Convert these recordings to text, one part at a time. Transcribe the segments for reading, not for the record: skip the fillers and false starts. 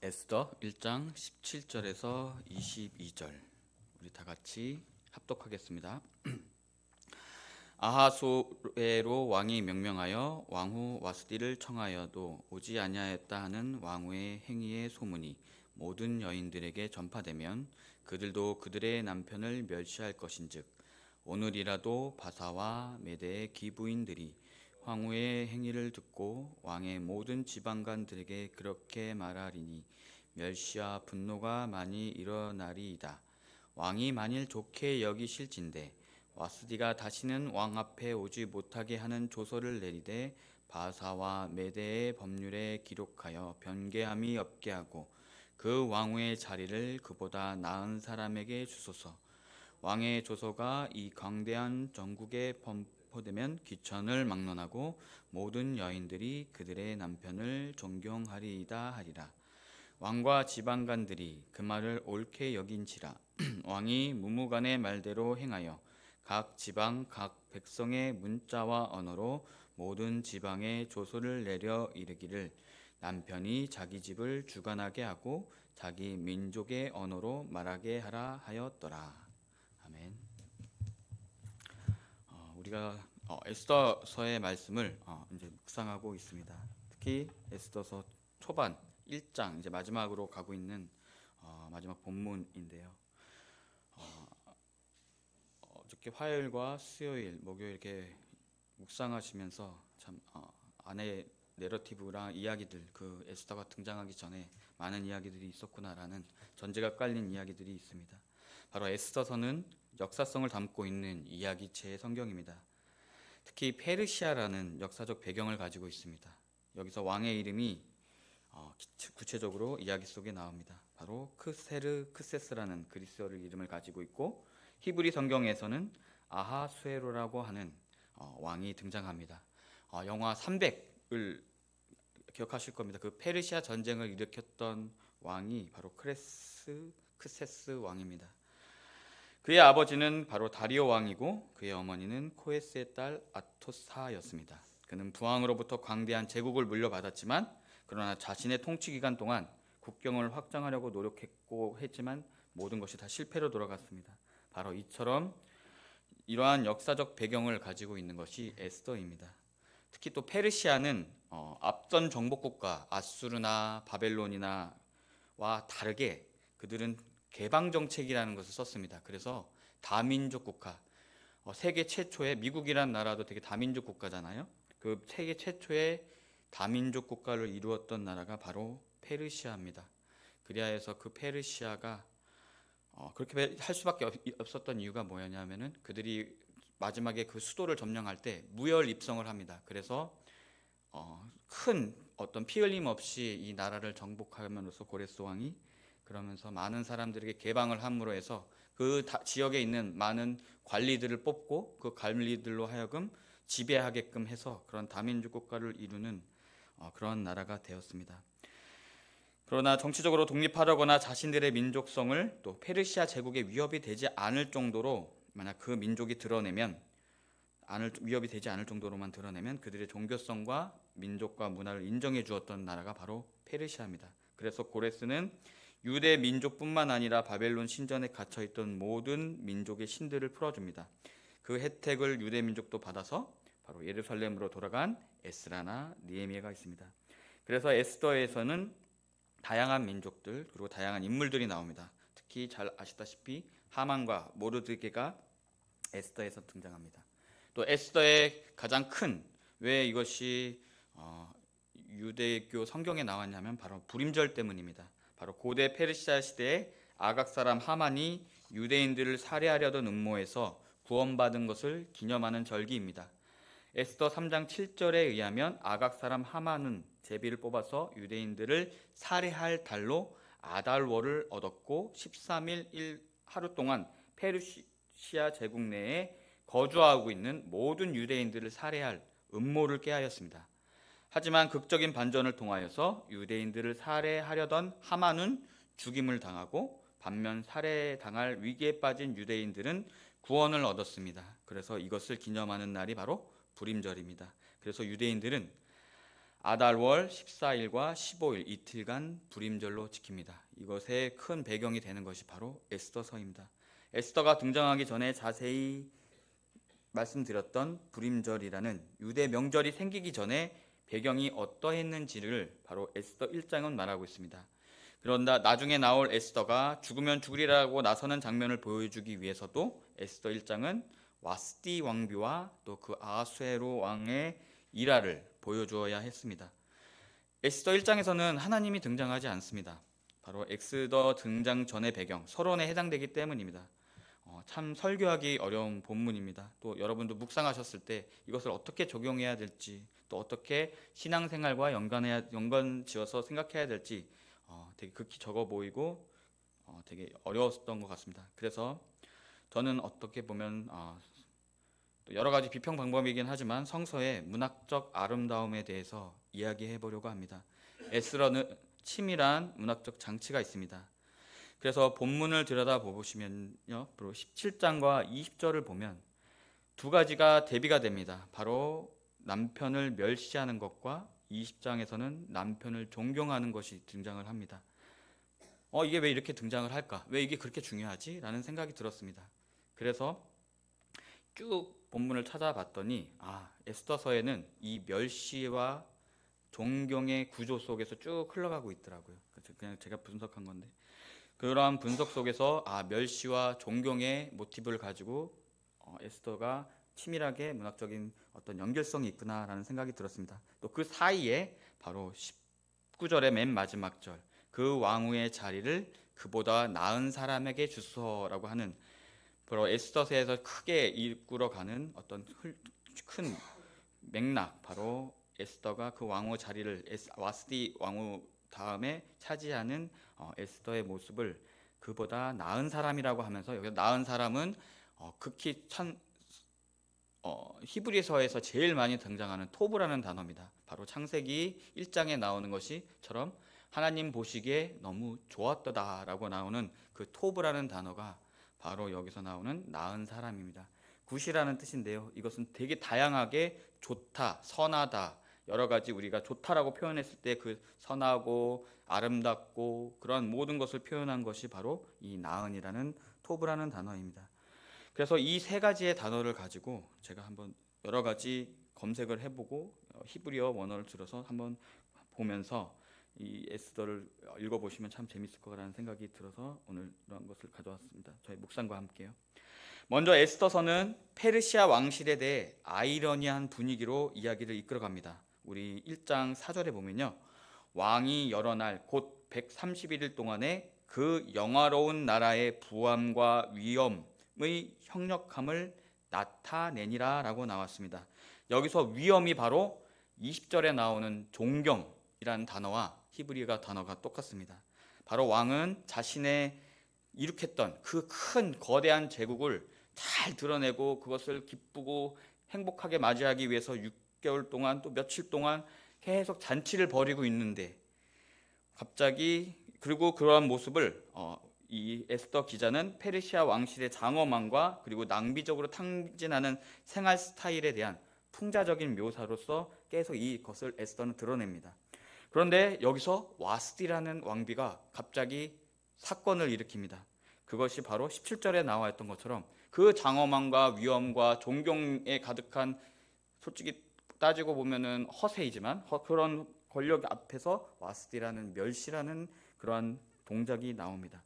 에스더 1장 17절에서 22절 우리 다 같이 합독하겠습니다. 아하수에로 왕이 명명하여 왕후 와스디를 청하여도 오지 아니하였다 하는 왕후의 행위의 소문이 모든 여인들에게 전파되면 그들도 그들의 남편을 멸시할 것인즉 오늘이라도 바사와 메대의 기부인들이 황후의 행위를 듣고 왕의 모든 지방관들에게 그렇게 말하리니 멸시와 분노가 많이 일어나리이다. 왕이 만일 좋게 여기실진대 와스디가 다시는 왕 앞에 오지 못하게 하는 조서를 내리되 바사와 메대의 법률에 기록하여 변개함이 없게 하고 그 왕후의 자리를 그보다 나은 사람에게 주소서. 왕의 조서가 이 광대한 전국에 선포되면 귀천을 막론하고 모든 여인들이 그들의 남편을 존경하리이다 하리라. 왕과 지방관들이 그 말을 옳게 여긴지라 왕이 무무간의 말대로 행하여 각 지방 각 백성의 문자와 언어로 모든 지방에 조서를 내려 이르기를 남편이 자기 집을 주관하게 하고 자기 민족의 언어로 말하게 하라 하였더라. 아멘. 우리가 에스더서의 말씀을 이제 묵상하고 있습니다. 특히 에스더서 초반 1장 이제 마지막으로 가고 있는 마지막 본문인데요. 어저께 화요일과 수요일, 목요일 이렇게 묵상하시면서 참 안에 내러티브랑 이야기들, 그 에스더가 등장하기 전에 많은 이야기들이 있었구나라는 전제가 깔린 이야기들이 있습니다. 바로 에스더서는 역사성을 담고 있는 이야기체의 성경입니다. 특히 페르시아라는 역사적 배경을 가지고 있습니다. 여기서 왕의 이름이 구체적으로 이야기 속에 나옵니다. 바로 크세르크세스라는 그리스어를 이름을 가지고 있고 히브리 성경에서는 아하수에로라고 하는 왕이 등장합니다. 영화 300을 기억하실 겁니다. 그 페르시아 전쟁을 일으켰던 왕이 바로 크세스 왕입니다. 그의 아버지는 바로 다리오 왕이고 그의 어머니는 코에스의 딸 아토사였습니다. 그는 부왕으로부터 광대한 제국을 물려받았지만 그러나 자신의 통치 기간 동안 국경을 확장하려고 노력했고 했지만 모든 것이 다 실패로 돌아갔습니다. 바로 이처럼 이러한 역사적 배경을 가지고 있는 것이 에스더입니다. 특히 또 페르시아는 앞선 정복국가 아수르나 바벨론이나와 다르게 그들은 개방정책이라는 것을 썼습니다. 그래서 다민족 국가, 세계 최초의 미국이란 나라도 되게 다민족 국가잖아요. 그 세계 최초의 다민족 국가를 이루었던 나라가 바로 페르시아입니다. 그리하여 해서 그 페르시아가 그렇게 할 수밖에 없었던 이유가 뭐였냐면은 그들이 마지막에 그 수도를 점령할 때 무혈 입성을 합니다. 그래서 큰 어떤 피 흘림 없이 이 나라를 정복함으로써 고레스 왕이 그러면서 많은 사람들에게 개방을 함으로 해서 그 지역에 있는 많은 관리들을 뽑고 그 관리들로 하여금 지배하게끔 해서 그런 다민족 국가를 이루는 그런 나라가 되었습니다. 그러나 정치적으로 독립하려거나 자신들의 민족성을 또 페르시아 제국의 위협이 되지 않을 정도로 만약 그 민족이 위협이 되지 않을 정도로만 드러내면 그들의 종교성과 민족과 문화를 인정해 주었던 나라가 바로 페르시아입니다. 그래서 고레스는 유대 민족뿐만 아니라 바벨론 신전에 갇혀있던 모든 민족의 신들을 풀어줍니다. 그 혜택을 유대 민족도 받아서 바로 예루살렘으로 돌아간 에스라나 느헤미야가 있습니다. 그래서 에스더에서는 다양한 민족들 그리고 다양한 인물들이 나옵니다. 특히 잘 아시다시피 하만과 모르드게가 에스더에서 등장합니다. 또 에스더의 가장 큰 왜 이것이 유대교 성경에 나왔냐면 바로 불임절 때문입니다. 바로 고대 페르시아 시대에 아각 사람 하만이 유대인들을 살해하려던 음모에서 구원받은 것을 기념하는 절기입니다. 에스더 3장 7절에 의하면 아각 사람 하만은 제비를 뽑아서 유대인들을 살해할 달로 아달월을 얻었고 13일 하루 동안 페르시아 제국 내에 거주하고 있는 모든 유대인들을 살해할 음모를 깨하였습니다. 하지만 극적인 반전을 통하여서 유대인들을 살해하려던 하만은 죽임을 당하고 반면 살해당할 위기에 빠진 유대인들은 구원을 얻었습니다. 그래서 이것을 기념하는 날이 바로 불임절입니다. 그래서 유대인들은 아달월 14일과 15일 이틀간 불임절로 지킵니다. 이것의 큰 배경이 되는 것이 바로 에스더서입니다. 에스더가 등장하기 전에 자세히 말씀드렸던 불임절이라는 유대 명절이 생기기 전에 배경이 어떠했는지를 바로 에스더 1장은 말하고 있습니다. 그런데 나중에 나올 에스더가 죽으면 죽으리라고 나서는 장면을 보여주기 위해서도 에스더 1장은 와스디 왕비와 또 그 아수에로 왕의 일화를 보여주어야 했습니다. 에스더 1장에서는 하나님이 등장하지 않습니다. 바로 엑스더 등장 전의 배경, 서론에 해당되기 때문입니다. 참 설교하기 어려운 본문입니다. 또 여러분도 묵상하셨을 때 이것을 어떻게 적용해야 될지, 또 어떻게 신앙생활과 연관지어서 생각해야 될지 되게 극히 적어 보이고 되게 어려웠던 것 같습니다. 그래서 저는 어떻게 보면 또 여러 가지 비평 방법이긴 하지만 성서의 문학적 아름다움에 대해서 이야기해 보려고 합니다. 에스더는 치밀한 문학적 장치가 있습니다. 그래서 본문을 들여다보시면요, 17장과 20절을 보면 두 가지가 대비가 됩니다. 바로 남편을 멸시하는 것과 20장에서는 남편을 존경하는 것이 등장을 합니다. 이게 왜 이렇게 등장을 할까? 왜 이게 그렇게 중요하지? 라는 생각이 들었습니다. 그래서 쭉 본문을 찾아봤더니 에스더서에는 이 멸시와 존경의 구조 속에서 쭉 흘러가고 있더라고요. 그냥 제가 분석한 건데 그러한 분석 속에서 멸시와 존경의 모티브를 가지고 에스더가 치밀하게 문학적인 어떤 연결성이 있구나라는 생각이 들었습니다. 또 그 사이에 바로 19절의 맨 마지막 절, 그 왕후의 자리를 그보다 나은 사람에게 주소서라고 하는 바로 에스더서에서 크게 이끌어가는 어떤 큰 맥락, 바로 에스더가 그 왕후 자리를 와스디 왕후 다음에 차지하는 에스더의 모습을 그보다 나은 사람이라고 하면서, 여기서 나은 사람은 극히 히브리서에서 제일 많이 등장하는 토브라는 단어입니다. 바로 창세기 1장에 나오는 것이처럼 하나님 보시기에 너무 좋았다라고 나오는 그 토브라는 단어가 바로 여기서 나오는 나은 사람입니다. 굿이라는 뜻인데요, 이것은 되게 다양하게 좋다, 선하다, 여러 가지 우리가 좋다라고 표현했을 때 그 선하고 아름답고 그런 모든 것을 표현한 것이 바로 이 나은이라는 토브라는 단어입니다. 그래서 이 세 가지의 단어를 가지고 제가 한번 여러 가지 검색을 해보고 히브리어 원어를 들어서 한번 보면서 이 에스더를 읽어보시면 참 재밌을 거라는 생각이 들어서 오늘 이런 것을 가져왔습니다. 저희 묵상과 함께요. 먼저 에스더서는 페르시아 왕실에 대해 아이러니한 분위기로 이야기를 이끌어갑니다. 우리 1장 4절에 보면요, 왕이 여러 날 곧 131일 동안에 그 영화로운 나라의 부함과 위엄의 형력함을 나타내니라 라고 나왔습니다. 여기서 위엄이 바로 20절에 나오는 존경이라는 단어와 히브리어 단어가 똑같습니다. 바로 왕은 자신의 일으켰던 그 큰 거대한 제국을 잘 드러내고 그것을 기쁘고 행복하게 맞이하기 위해서 6개월 동안 또 며칠 동안 계속 잔치를 벌이고 있는데 갑자기, 그리고 그러한 모습을 이 에스더 기자는 페르시아 왕실의 장엄함과 그리고 낭비적으로 탕진하는 생활 스타일에 대한 풍자적인 묘사로서 계속 이것을 에스더는 드러냅니다. 그런데 여기서 와스디라는 왕비가 갑자기 사건을 일으킵니다. 그것이 바로 17절에 나와 있던 것처럼 그 장엄함과 위엄과 존경에 가득한, 솔직히 따지고 보면은 허세이지만 그런 권력 앞에서 와스디라는 멸시라는 그러한 동작이 나옵니다.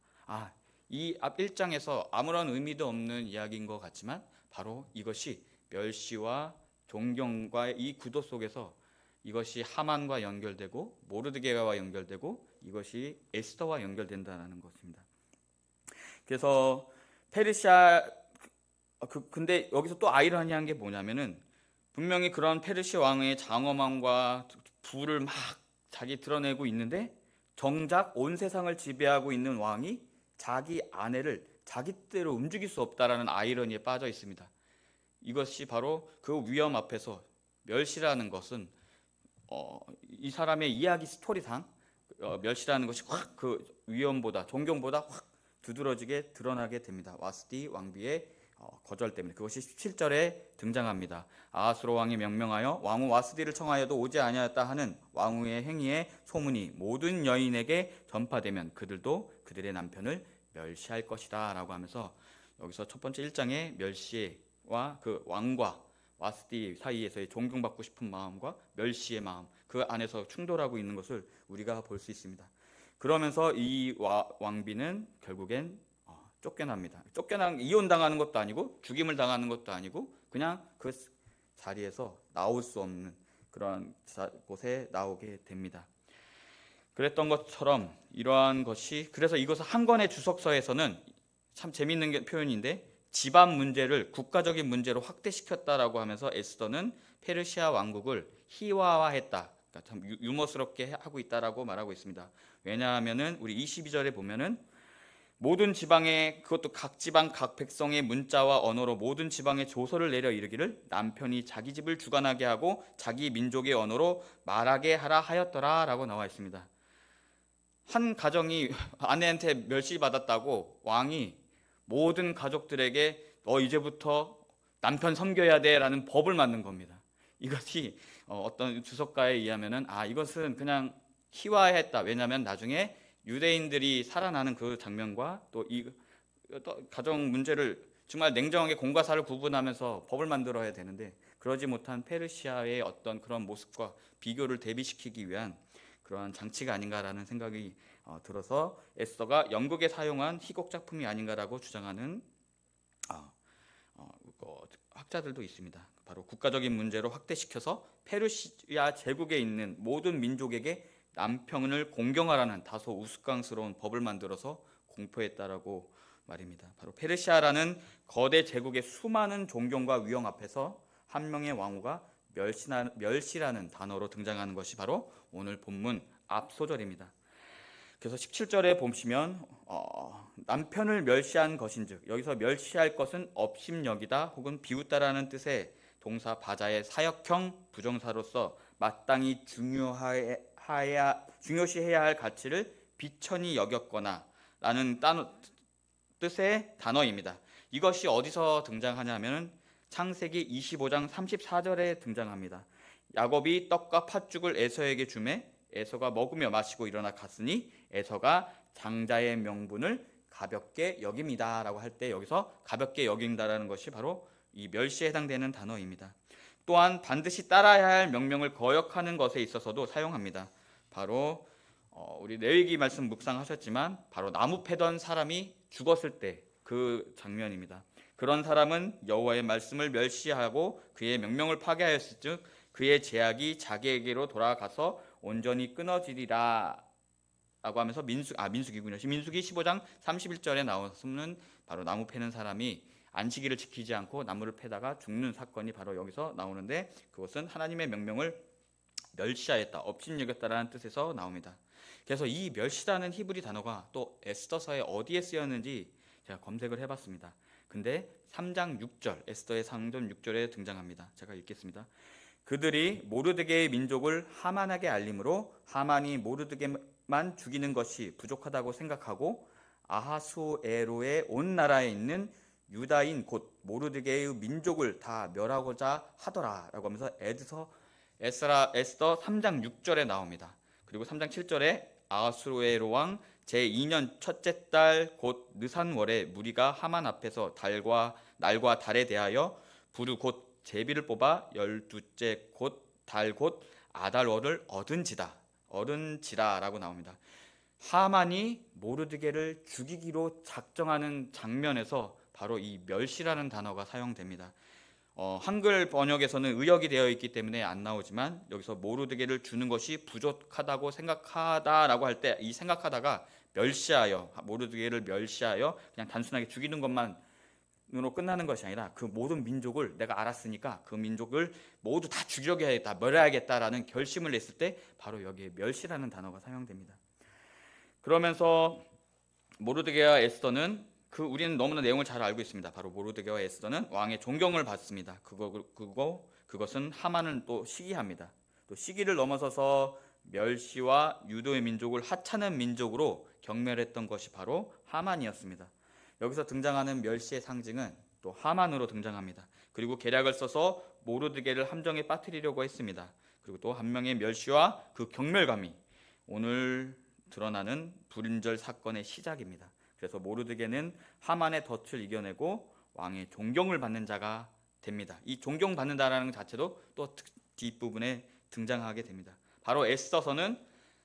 이 앞 1장에서 아무런 의미도 없는 이야기인 것 같지만 바로 이것이 멸시와 존경과의 이 구도 속에서 이것이 하만과 연결되고 모르드게와 연결되고 이것이 에스더와 연결된다는 것입니다. 그래서 페르시아, 근데 여기서 또 아이러니한 게 뭐냐면은 분명히 그런 페르시아 왕의 장엄함과 부를 막 자기 드러내고 있는데 정작 온 세상을 지배하고 있는 왕이 자기 아내를 자기 뜻대로 움직일 수 없다라는 아이러니에 빠져 있습니다. 이것이 바로 그 위험 앞에서 멸시라는 것은 이 사람의 이야기 스토리상 멸시라는 것이 확 그 위험보다 존경보다 확 두드러지게 드러나게 됩니다. 와스디 왕비의 거절 때문에 그것이 17절에 등장합니다. 아하스로 왕이 명명하여 왕후 와스디를 청하여도 오지 아니하였다 하는 왕후의 행위에 소문이 모든 여인에게 전파되면 그들도 그들의 남편을 멸시할 것이다 라고 하면서 여기서 첫 번째 1장의 멸시와 그 왕과 와스디 사이에서의 존경받고 싶은 마음과 멸시의 마음, 그 안에서 충돌하고 있는 것을 우리가 볼 수 있습니다. 그러면서 이 왕비는 결국엔 쫓겨납니다. 이혼당하는 것도 아니고 죽임을 당하는 것도 아니고 그냥 그 자리에서 나올 수 없는 그런 곳에 나오게 됩니다. 그랬던 것처럼 이러한 것이, 그래서 이것을 한 권의 주석서에서는 참 재미있는 표현인데 집안 문제를 국가적인 문제로 확대시켰다라고 하면서 에스더는 페르시아 왕국을 희화화했다. 그러니까 참 유머스럽게 하고 있다라고 말하고 있습니다. 왜냐하면은 우리 22절에 보면은 모든 지방에, 그것도 각 지방 각 백성의 문자와 언어로 모든 지방에 조서를 내려 이르기를 남편이 자기 집을 주관하게 하고 자기 민족의 언어로 말하게 하라 하였더라 라고 나와 있습니다. 한 가정이 아내한테 멸시받았다고 왕이 모든 가족들에게 너 이제부터 남편 섬겨야 돼 라는 법을 만든 겁니다. 이것이 어떤 주석가에 의하면은 이것은 그냥 희화했다. 왜냐하면 나중에 유대인들이 살아나는 그 장면과 또 가정 문제를 정말 냉정하게 공과 사를 구분하면서 법을 만들어야 되는데 그러지 못한 페르시아의 어떤 그런 모습과 비교를 대비시키기 위한 그러한 장치가 아닌가라는 생각이 들어서 에스더가 영국에 사용한 희곡 작품이 아닌가라고 주장하는 학자들도 있습니다. 바로 국가적인 문제로 확대시켜서 페르시아 제국에 있는 모든 민족에게 남편을 공경하라는 다소 우스꽝스러운 법을 만들어서 공포했다라고 말입니다. 바로 페르시아라는 거대 제국의 수많은 존경과 위험 앞에서 한 명의 왕후가 멸시라는 단어로 등장하는 것이 바로 오늘 본문 앞소절입니다. 그래서 17절에 보시면 남편을 멸시한 것인즉, 여기서 멸시할 것은 업심여기다 혹은 비웃다라는 뜻의 동사 바자의 사역형 부정사로서 마땅히 중요시해야 할 가치를 비천히 여겼거나 라는 뜻의 단어입니다. 이것이 어디서 등장하냐면 창세기 25장 34절에 등장합니다. 야곱이 떡과 팥죽을 에서에게 주매 에서가 먹으며 마시고 일어나 갔으니 에서가 장자의 명분을 가볍게 여깁니다 라고 할 때 여기서 가볍게 여긴다라는 것이 바로 이 멸시에 해당되는 단어입니다. 또한 반드시 따라야 할 명령을 거역하는 것에 있어서도 사용합니다. 바로 우리 레위기 말씀 묵상하셨지만 바로 나무 패던 사람이 죽었을 때 그 장면입니다. 그런 사람은 여호와의 말씀을 멸시하고 그의 명령을 파괴하였을즉 그의 제약이 자기에게로 돌아가서 온전히 끊어지리라 라고 하면서 민수기군요. 민수기 15장 31절에 나오는 바로 나무 패는 사람이 안식일을 지키지 않고 나무를 패다가 죽는 사건이 바로 여기서 나오는데 그것은 하나님의 명령을 멸시하였다, 업신여겼다라는 뜻에서 나옵니다. 그래서 이 멸시라는 히브리 단어가 또 에스더서에 어디에 쓰였는지 제가 검색을 해봤습니다. 근데 3장 6절, 에스더의 상전 6절에 등장합니다. 제가 읽겠습니다. 그들이 모르드게의 민족을 하만에게 알림으로 하만이 모르드게만 죽이는 것이 부족하다고 생각하고 아하수에로의 온 나라에 있는 유다인 곧 모르드게의 민족을 다 멸하고자 하더라 라고 하면서 에스더 3장 6절에 나옵니다. 그리고 3장 7절에 아하수에로 왕 제2년 첫째 달 곧 느산월에 무리가 하만 앞에서 날과 달에 대하여 부르 곧 제비를 뽑아 12째 곧 달 곧 아달월을 얻은지라 라고 나옵니다. 하만이 모르드게를 죽이기로 작정하는 장면에서 바로 이 멸시라는 단어가 사용됩니다. 한글 번역에서는 의역이 되어 있기 때문에 안 나오지만 여기서 모르드게를 주는 것이 부족하다고 생각하다라고 할 때 이 생각하다가 멸시하여, 모르드게를 멸시하여 그냥 단순하게 죽이는 것만으로 끝나는 것이 아니라 그 모든 민족을 내가 알았으니까 그 민족을 모두 다 죽이려고 해야겠다, 멸해야겠다라는 결심을 냈을 때 바로 여기에 멸시라는 단어가 사용됩니다. 그러면서 모르드게와 에스더는 우리는 너무나 내용을 잘 알고 있습니다. 바로 모르드게와 에스더는 왕의 존경을 받습니다. 그것은 하만을 또 시기합니다. 또 시기를 넘어서서 멸시와 유도의 민족을 하찮은 민족으로 경멸했던 것이 바로 하만이었습니다. 여기서 등장하는 멸시의 상징은 또 또 하만으로 등장합니다. 그리고 계략을 써서 모르드게를 함정에 빠뜨리려고 했습니다. 그리고 또 한 명의 멸시와 그 경멸감이 오늘 드러나는 불임절 사건의 시작입니다. 그래서 모르드게는 하만의 덫을 이겨내고 왕의 존경을 받는 자가 됩니다. 이 존경받는다라는 것 자체도 또 뒷부분에 등장하게 됩니다. 바로 에스더서는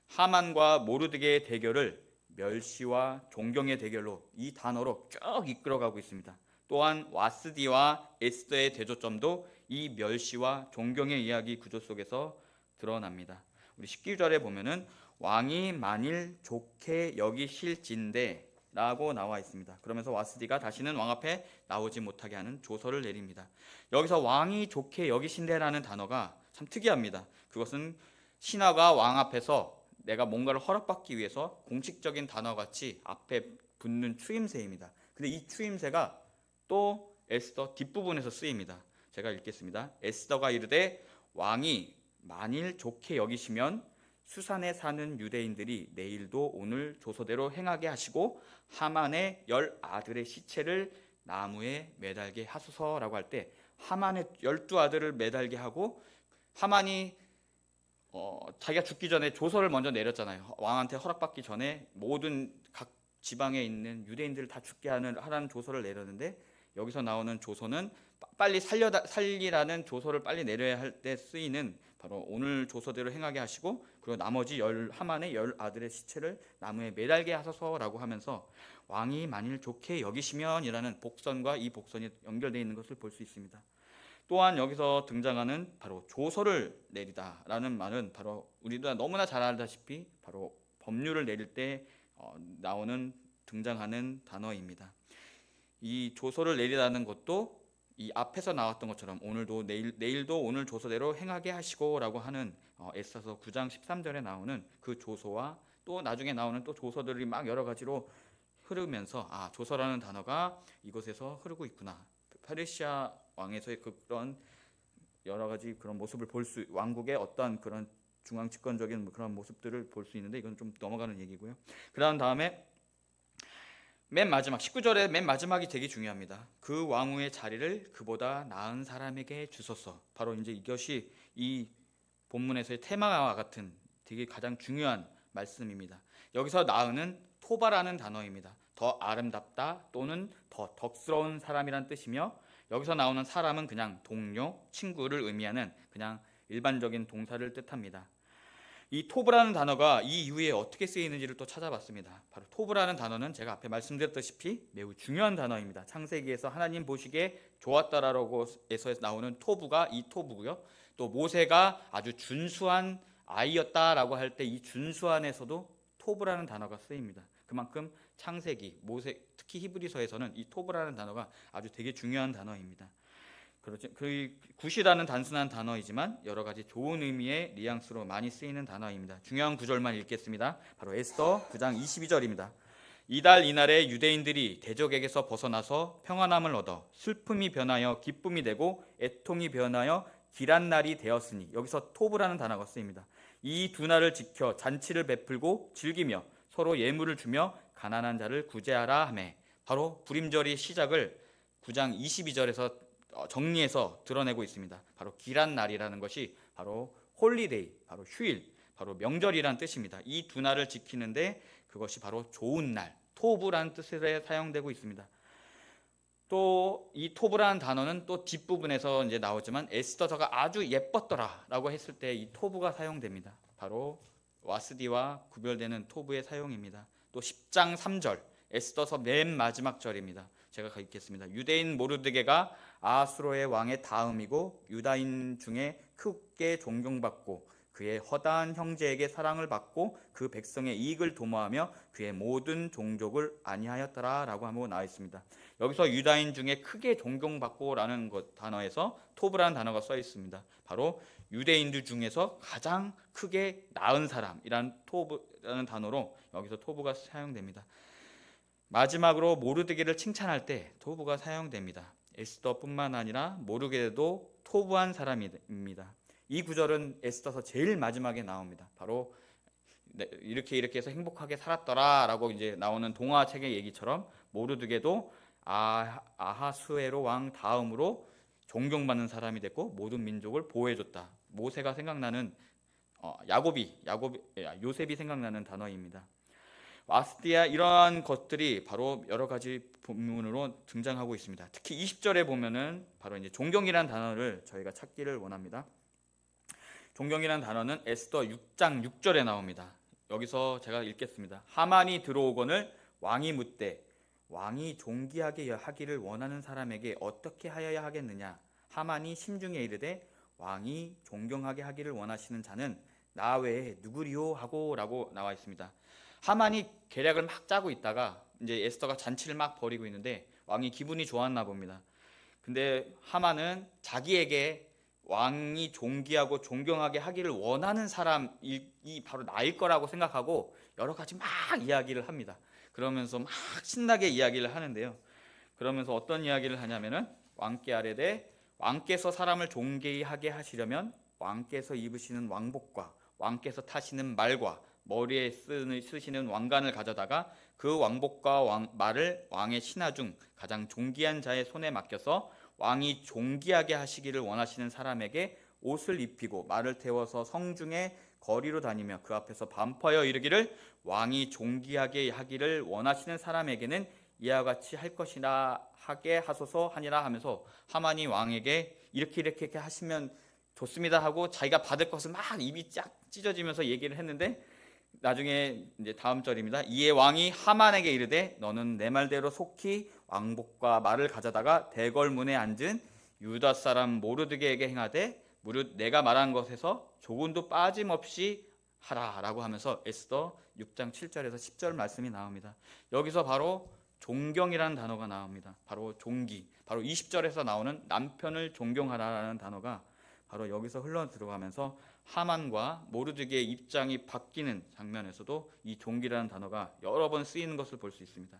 하만과 모르드게의 대결을 멸시와 존경의 대결로 이 단어로 쭉 이끌어가고 있습니다. 또한 와스디와 에스더의 대조점도 이 멸시와 존경의 이야기 구조 속에서 드러납니다. 우리 19절에 보면은 왕이 만일 좋게 여기실진대 라고 나와 있습니다. 그러면서 와스디가 다시는 왕 앞에 나오지 못하게 하는 조서를 내립니다. 여기서 왕이 좋게 여기신대라는 단어가 참 특이합니다. 그것은 신하가 왕 앞에서 내가 뭔가를 허락받기 위해서 공식적인 단어같이 앞에 붙는 추임새입니다. 근데 이 추임새가 또 에스더 뒷부분에서 쓰입니다. 제가 읽겠습니다. 에스더가 이르되 왕이 만일 좋게 여기시면 수산에 사는 유대인들이 내일도 오늘 조서대로 행하게 하시고 하만의 10아들의 시체를 나무에 매달게 하소서라고 할 때 하만의 12아들을 매달게 하고 하만이 자기가 죽기 전에 조서를 먼저 내렸잖아요. 왕한테 허락받기 전에 모든 각 지방에 있는 유대인들을 다 죽게 하라는 조서를 내렸는데 여기서 나오는 조서는 빨리 살리라는 조서를 빨리 내려야 할 때 쓰이는 바로 오늘 조서대로 행하게 하시고 그리고 나머지 하만의 10아들의 시체를 나무에 매달게 하소서라고 하면서 왕이 만일 좋게 여기시면이라는 복선과 이 복선이 연결되어 있는 것을 볼 수 있습니다. 또한 여기서 등장하는 바로 조서를 내리다라는 말은 바로 우리가 너무나 잘 알다시피 바로 법률을 내릴 때 나오는 등장하는 단어입니다. 이 조서를 내리다는 것도 이 앞에서 나왔던 것처럼 오늘도 내일도 오늘 조서대로 행하게 하시고라고 하는 에스더서 9장 13절에 나오는 그 조서와 또 나중에 나오는 또 조서들이 막 여러 가지로 흐르면서 조서라는 단어가 이곳에서 흐르고 있구나. 페르시아 왕에서의 그런 여러 가지 그런 모습을 왕국의 어떤 그런 중앙 집권적인 그런 모습들을 볼 수 있는데 이건 좀 넘어가는 얘기고요. 그다음 다음에 맨 마지막 19절의 맨 마지막이 되게 중요합니다. 그 왕후의 자리를 그보다 나은 사람에게 주소서. 바로 이제 이것이 이 본문에서의 테마와 같은 되게 가장 중요한 말씀입니다. 여기서 나은은 토바라는 단어입니다. 더 아름답다 또는 더 덕스러운 사람이란 뜻이며 여기서 나오는 사람은 그냥 동료, 친구를 의미하는 그냥 일반적인 동사를 뜻합니다. 이 토브라는 단어가 이 이후에 어떻게 쓰이는지를 또 찾아봤습니다. 바로 토브라는 단어는 제가 앞에 말씀드렸다시피 매우 중요한 단어입니다. 창세기에서 하나님 보시기에 좋았다라고 해서 나오는 토브가 이 토브고요. 또 모세가 아주 준수한 아이였다라고 할 때 이 준수한에서도 토브라는 단어가 쓰입니다. 그만큼 창세기, 모세, 특히 히브리서에서는 이 토브라는 단어가 아주 되게 중요한 단어입니다. 그렇죠. 그 굿이라는 단순한 단어이지만 여러 가지 좋은 의미의 뉘앙스로 많이 쓰이는 단어입니다. 중요한 구절만 읽겠습니다. 바로 에스더 9장 22절입니다. 이달 이날에 유대인들이 대적에게서 벗어나서 평안함을 얻어 슬픔이 변하여 기쁨이 되고 애통이 변하여 길한 날이 되었으니 여기서 토브라는 단어가 쓰입니다. 이 두 날을 지켜 잔치를 베풀고 즐기며 서로 예물을 주며 가난한 자를 구제하라 하매 바로 불임절의 시작을 9장 22절에서 정리해서 드러내고 있습니다. 바로 길한 날이라는 것이 바로 홀리데이, 바로 휴일, 바로 명절이란 뜻입니다. 이 두 날을 지키는데 그것이 바로 좋은 날, 토브라는 뜻으로 사용되고 있습니다. 또 이 토브라는 단어는 또 뒷부분에서 이제 나오지만 에스더서가 아주 예뻤더라라고 했을 때 이 토브가 사용됩니다. 바로 와스디와 구별되는 토브의 사용입니다. 또 10장 3절 에스더서 맨 마지막 절입니다. 제가 읽겠습니다. 유대인 모르드게가 아수로의 왕의 다음이고 유다인 중에 크게 존경받고 그의 허다한 형제에게 사랑을 받고 그 백성의 이익을 도모하며 그의 모든 종족을 안위하였더라 라고 하고 나와 있습니다. 여기서 유다인 중에 크게 존경받고라는 단어에서 토브라는 단어가 써 있습니다. 바로 유대인들 중에서 가장 크게 나은 사람이란 토브라는 단어로 여기서 토브가 사용됩니다. 마지막으로 모르드게를 칭찬할 때 토브가 사용됩니다. 에스더뿐만 아니라 모르드게도 토브한 사람입니다. 이 구절은 에스더서 제일 마지막에 나옵니다. 바로 이렇게 해서 행복하게 살았더라라고 이제 나오는 동화책의 얘기처럼 모르드게도 아하수에로 왕 다음으로 존경받는 사람이 됐고 모든 민족을 보호해줬다. 모세가 생각나는 요셉이 생각나는 단어입니다. 와스디아 이러한 것들이 바로 여러 가지 본문으로 등장하고 있습니다. 특히 20절에 보면은 바로 이제 존경이라는 단어를 저희가 찾기를 원합니다. 존경이라는 단어는 에스더 6장 6절에 나옵니다. 여기서 제가 읽겠습니다. 하만이 들어오거늘 왕이 묻되 왕이 존귀하게 하기를 원하는 사람에게 어떻게 하여야 하겠느냐. 하만이 심중에 이르되 왕이 존경하게 하기를 원하시는 자는 나 외에 누구리요 하고 라고 나와 있습니다. 하만이 계략을 막 짜고 있다가 이제 에스더가 잔치를 막 벌이고 있는데 왕이 기분이 좋았나 봅니다. 근데 하만은 자기에게 왕이 존귀하고 존경하게 하기를 원하는 사람이 바로 나일 거라고 생각하고 여러 가지 막 이야기를 합니다. 그러면서 막 신나게 이야기를 하는데요. 그러면서 어떤 이야기를 하냐면은 왕께 아뢰되 왕께서 사람을 존귀하게 하시려면 왕께서 입으시는 왕복과 왕께서 타시는 말과 머리에 쓰시는 왕관을 가져다가 그 왕복과 말을 왕의 신하 중 가장 존귀한 자의 손에 맡겨서 왕이 존귀하게 하시기를 원하시는 사람에게 옷을 입히고 말을 태워서 성중의 거리로 다니며 그 앞에서 반포하여 이르기를 왕이 존귀하게 하기를 원하시는 사람에게는 이와 같이 할 것이나 하게 하소서 하니라 하면서 하만이 왕에게 이렇게 하시면 좋습니다 하고 자기가 받을 것을 막 입이 쫙 찢어지면서 얘기를 했는데 나중에 이제 다음 절입니다. 이에 왕이 하만에게 이르되 너는 내 말대로 속히 왕복과 말을 가져다가 대궐문에 앉은 유다 사람 모르드게에게 행하되 무릇 내가 말한 것에서 조금도 빠짐없이 하라라고 하면서 에스더 6장 7절에서 10절 말씀이 나옵니다. 여기서 바로 존경이라는 단어가 나옵니다. 바로 존귀, 바로 20절에서 나오는 남편을 존경하라라는 단어가 바로 여기서 흘러 들어가면서 하만과 모르드게의 입장이 바뀌는 장면에서도 이 존귀라는 단어가 여러 번 쓰이는 것을 볼 수 있습니다.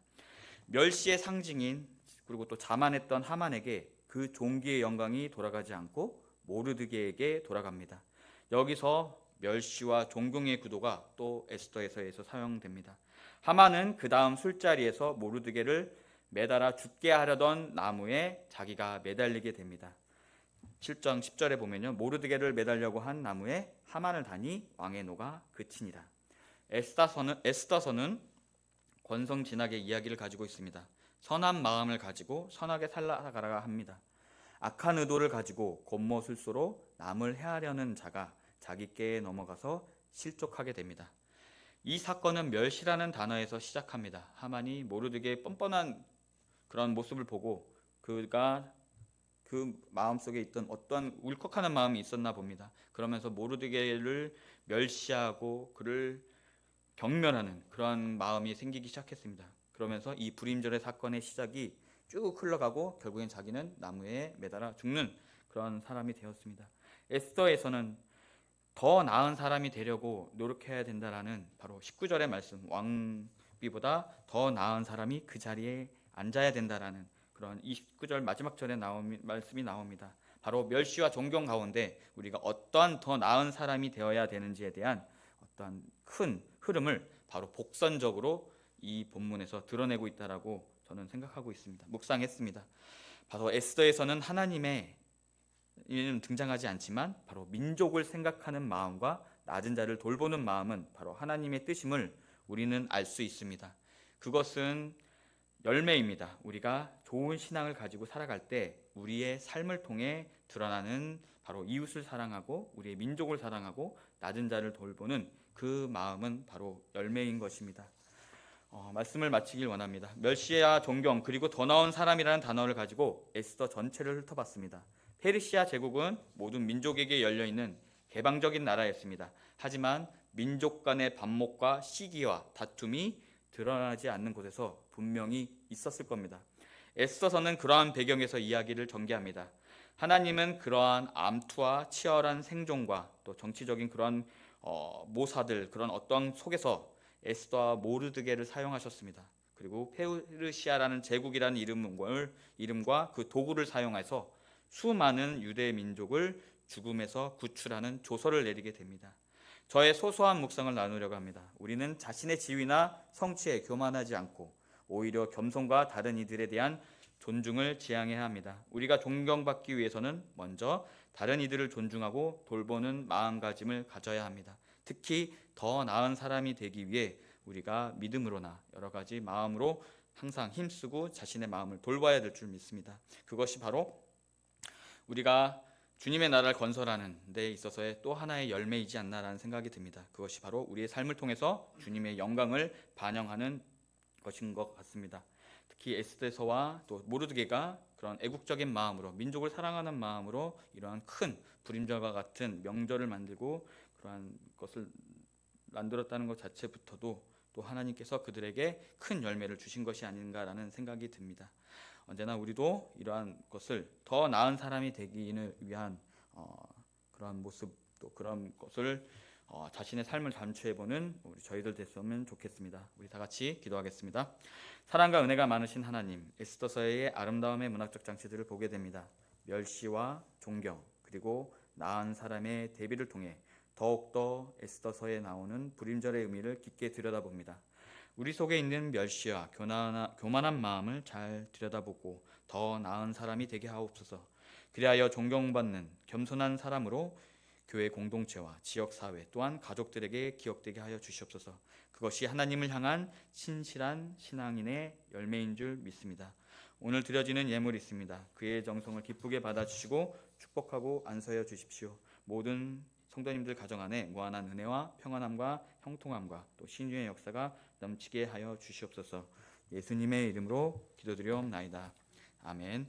멸시의 상징인 그리고 또 자만했던 하만에게 그 존귀의 영광이 돌아가지 않고 모르드게에게 돌아갑니다. 여기서 멸시와 존경의 구도가 또 에스더에서 사용됩니다. 하만은 그 다음 술자리에서 모르드게를 매달아 죽게 하려던 나무에 자기가 매달리게 됩니다. 7장 10절에 보면요, 모르드게를 매달려고 한 나무에 하만을 다니 왕의 노가 그치니라. 에스더서는 권성진악의 이야기를 가지고 있습니다. 선한 마음을 가지고 선하게 살아가라 합니다. 악한 의도를 가지고 곤모술소로 남을 해하려는 자가 자기 꾀에 넘어가서 실족하게 됩니다. 이 사건은 멸시라는 단어에서 시작합니다. 하만이 모르드게의 뻔뻔한 그런 모습을 보고 그가 그 마음속에 있던 어떤 울컥하는 마음이 있었나 봅니다. 그러면서 모르드게를 멸시하고 그를 경멸하는 그런 마음이 생기기 시작했습니다. 그러면서 이 불임절의 사건의 시작이 쭉 흘러가고 결국엔 자기는 나무에 매달아 죽는 그런 사람이 되었습니다. 에스더에서는 더 나은 사람이 되려고 노력해야 된다라는 바로 19절의 말씀, 왕비보다 더 나은 사람이 그 자리에 앉아야 된다라는 그런 29절 마지막 절에 말씀이 나옵니다. 바로 멸시와 존경 가운데 우리가 어떠한 더 나은 사람이 되어야 되는지에 대한 어떠한 큰 흐름을 바로 복선적으로 이 본문에서 드러내고 있다라고 저는 생각하고 있습니다. 묵상했습니다. 바로 에스더에서는 하나님의 이는 등장하지 않지만 바로 민족을 생각하는 마음과 낮은 자를 돌보는 마음은 바로 하나님의 뜻임을 우리는 알 수 있습니다. 그것은 열매입니다. 우리가 좋은 신앙을 가지고 살아갈 때 우리의 삶을 통해 드러나는 바로 이웃을 사랑하고 우리의 민족을 사랑하고 낮은 자를 돌보는 그 마음은 바로 열매인 것입니다. 말씀을 마치길 원합니다. 멸시와 존경 그리고 더 나은 사람이라는 단어를 가지고 에스더 전체를 훑어봤습니다. 페르시아 제국은 모든 민족에게 열려있는 개방적인 나라였습니다. 하지만 민족 간의 반목과 시기와 다툼이 드러나지 않는 곳에서 분명히 있었을 겁니다. 에스더서는 그러한 배경에서 이야기를 전개합니다. 하나님은 그러한 암투와 치열한 생존과 또 정치적인 그런 모사들 그런 어떤 속에서 에스더와 모르드게를 사용하셨습니다. 그리고 페르시아라는 제국이라는 이름과 그 도구를 사용해서 수많은 유대 민족을 죽음에서 구출하는 조서를 내리게 됩니다. 저의 소소한 묵상을 나누려고 합니다. 우리는 자신의 지위나 성취에 교만하지 않고 오히려 겸손과 다른 이들에 대한 존중을 지향해야 합니다. 우리가 존경받기 위해서는 먼저 다른 이들을 존중하고 돌보는 마음가짐을 가져야 합니다. 특히 더 나은 사람이 되기 위해 우리가 믿음으로나 여러 가지 마음으로 항상 힘쓰고 자신의 마음을 돌봐야 될 줄 믿습니다. 그것이 바로 우리가 주님의 나라를 건설하는 데 있어서의 또 하나의 열매이지 않나라는 생각이 듭니다. 그것이 바로 우리의 삶을 통해서 주님의 영광을 반영하는 것인 것 같습니다. 특히 에스더서와 또 모르드게가 그런 애국적인 마음으로 민족을 사랑하는 마음으로 이러한 큰 불임절과 같은 명절을 만들고 그러한 것을 만들었다는 것 자체부터도 또 하나님께서 그들에게 큰 열매를 주신 것이 아닌가라는 생각이 듭니다. 언제나 우리도 이러한 것을 더 나은 사람이 되기를 위한 그러한 모습 또 그런 것을 자신의 삶을 단추해보는 우리 저희들 됐으면 좋겠습니다. 우리 다 같이 기도하겠습니다. 사랑과 은혜가 많으신 하나님, 에스더서의 아름다움의 문학적 장치들을 보게 됩니다. 멸시와 존경 그리고 나은 사람의 대비를 통해 더욱더 에스더서에 나오는 불임절의 의미를 깊게 들여다봅니다. 우리 속에 있는 멸시와 교만한 마음을 잘 들여다보고 더 나은 사람이 되게 하옵소서. 그리하여 존경받는 겸손한 사람으로 교회 공동체와 지역사회 또한 가족들에게 기억되게 하여 주시옵소서. 그것이 하나님을 향한 신실한 신앙인의 열매인 줄 믿습니다. 오늘 드려지는 예물이 있습니다. 그의 정성을 기쁘게 받아주시고 축복하고 안서여 주십시오. 모든 성도님들 가정 안에 무한한 은혜와 평안함과 형통함과 또 신유의 역사가 넘치게 하여 주시옵소서. 예수님의 이름으로 기도드리옵나이다. 아멘.